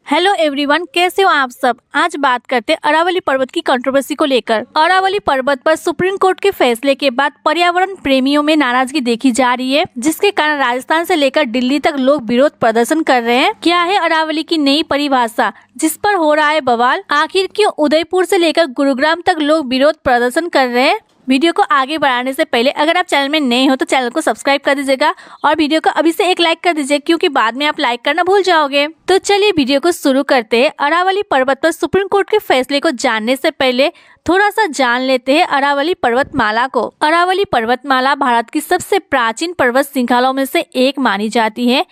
Hello everyone, कैसे हो आप सब। आज बात करते हैं अरावली पर्वत की कंट्रोवर्सी को लेकर। अरावली पर्वत पर सुप्रीम कोर्ट के फैसले के बाद पर्यावरण प्रेमियों में नाराजगी देखी जा रही है, जिसके कारण राजस्थान से लेकर दिल्ली तक लोग विरोध प्रदर्शन कर रहे हैं। क्या है अरावली की नई परिभाषा, जिस पर हो रहा है बवाल। आखिर क्यों उदयपुर से लेकर गुरुग्राम तक लोग विरोध प्रदर्शन कर रहे हैं। वीडियो को आगे बढ़ाने से पहले अगर आप चैनल में नए हो तो चैनल को सब्सक्राइब कर दीजिएगा और वीडियो को अभी से एक लाइक कर दीजिए, क्योंकि बाद में आप लाइक करना भूल जाओगे। तो चलिए वीडियो को शुरू करते हैं। अरावली पर्वत पर सुप्रीम कोर्ट के फैसले को जानने से पहले थोड़ा सा जान लेते हैं अरावली पर्वतमाला को। अरावली पर्वतमाला भारत की सबसे प्राचीन पर्वत श्रृंखलाओं में से एक मानी जाती है।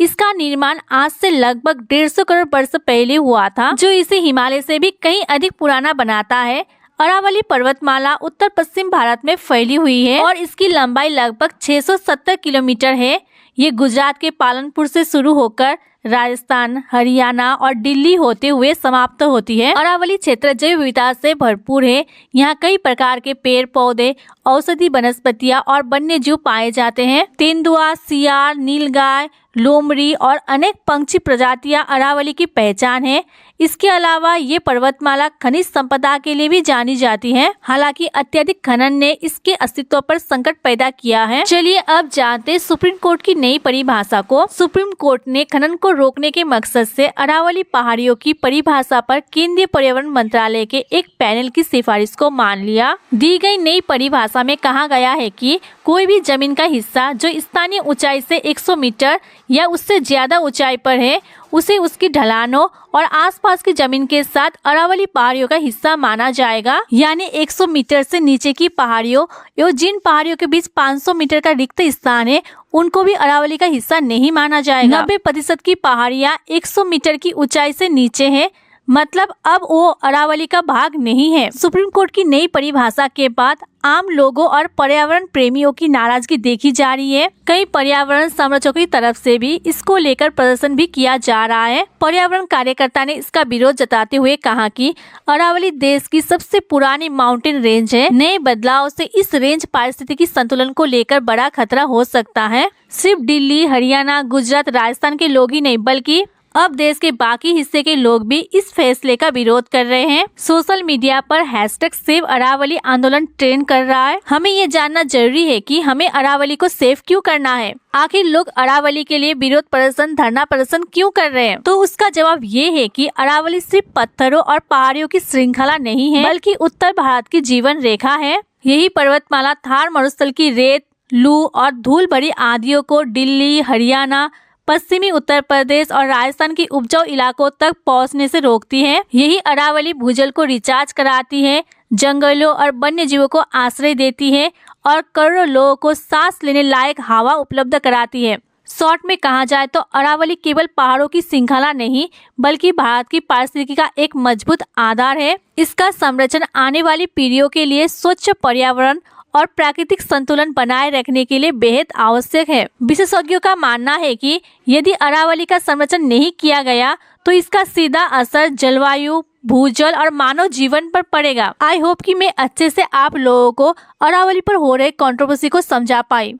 इसका निर्माण आज से लगभग 150 करोड़ वर्ष पहले हुआ था, जो इसे हिमालय से भी कहीं अधिक पुराना बनाता है। अरावली पर्वतमाला उत्तर पश्चिम भारत में फैली हुई है और इसकी लंबाई लगभग 670 किलोमीटर है। ये गुजरात के पालनपुर से शुरू होकर राजस्थान, हरियाणा और दिल्ली होते हुए समाप्त होती है। अरावली क्षेत्र जैव विविधता से भरपूर है। यहाँ कई प्रकार के पेड़ पौधे, औषधि वनस्पतियाँ और वन्य जीव पाए जाते हैं। तेंदुआ, सियार, नीलगाय, लोमड़ी और अनेक पंछी प्रजातियां अरावली की पहचान है। इसके अलावा ये पर्वतमाला खनिज संपदा के लिए भी जानी जाती है। हालांकि अत्यधिक खनन ने इसके अस्तित्व पर संकट पैदा किया है। चलिए अब जानते हैं सुप्रीम कोर्ट की नई परिभाषा को। सुप्रीम कोर्ट ने खनन को रोकने के मकसद से अरावली पहाड़ियों की परिभाषा पर केंद्रीय पर्यावरण मंत्रालय के एक पैनल की सिफारिश को मान लिया। दी गई नई परिभाषा में कहा गया है कि कोई भी जमीन का हिस्सा जो स्थानीय ऊंचाई से 100 मीटर या उससे ज्यादा ऊंचाई पर है, उसे उसकी ढलानों और आसपास की जमीन के साथ अरावली पहाड़ियों का हिस्सा माना जाएगा। यानी 100 मीटर से नीचे की पहाड़ियों एवं जिन पहाड़ियों के बीच 500 मीटर का रिक्त स्थान है, उनको भी अरावली का हिस्सा नहीं माना जाएगा। 90% की पहाड़ियाँ 100 मीटर की ऊंचाई से नीचे है, मतलब अब वो अरावली का भाग नहीं है। सुप्रीम कोर्ट की नई परिभाषा के बाद आम लोगों और पर्यावरण प्रेमियों की नाराजगी देखी जा रही है। कई पर्यावरण संरक्षकों की तरफ से भी इसको लेकर प्रदर्शन भी किया जा रहा है। पर्यावरण कार्यकर्ता ने इसका विरोध जताते हुए कहा कि अरावली देश की सबसे पुरानी माउंटेन रेंज है। नए बदलाव से इस रेंज पारिस्थितिकी संतुलन को लेकर बड़ा खतरा हो सकता है। सिर्फ दिल्ली, हरियाणा, गुजरात, राजस्थान के लोग ही नहीं, बल्कि अब देश के बाकी हिस्से के लोग भी इस फैसले का विरोध कर रहे हैं। सोशल मीडिया पर #सेव अरावली आंदोलन ट्रेंड कर रहा है। हमें ये जानना जरूरी है कि हमें अरावली को सेव क्यों करना है। आखिर लोग अरावली के लिए विरोध प्रदर्शन, धरना प्रदर्शन क्यों कर रहे हैं। तो उसका जवाब ये है कि अरावली सिर्फ पत्थरों और पहाड़ियों की श्रृंखला नहीं है, बल्कि उत्तर भारत की जीवन रेखा है। यही पर्वतमाला थार मरुस्थल की रेत, लू और धूल भरी आंधियों को दिल्ली, हरियाणा, पश्चिमी उत्तर प्रदेश और राजस्थान की उपजाऊ इलाकों तक पहुंचने से रोकती है। यही अरावली भूजल को रिचार्ज कराती है, जंगलों और वन्य जीवों को आश्रय देती है और करोड़ों लोगों को सांस लेने लायक हवा उपलब्ध कराती है। शॉर्ट में कहा जाए तो अरावली केवल पहाड़ों की श्रृंखला नहीं, बल्कि भारत की पारिस्थितिकी का एक मजबूत आधार है। इसका संरक्षण आने वाली पीढ़ियों के लिए स्वच्छ पर्यावरण और प्राकृतिक संतुलन बनाए रखने के लिए बेहद आवश्यक है। विशेषज्ञों का मानना है कि यदि अरावली का संरक्षण नहीं किया गया तो इसका सीधा असर जलवायु, भूजल और मानव जीवन पर पड़ेगा। आई होप कि मैं अच्छे से आप लोगों को अरावली पर हो रहे कंट्रोवर्सी को समझा पाई।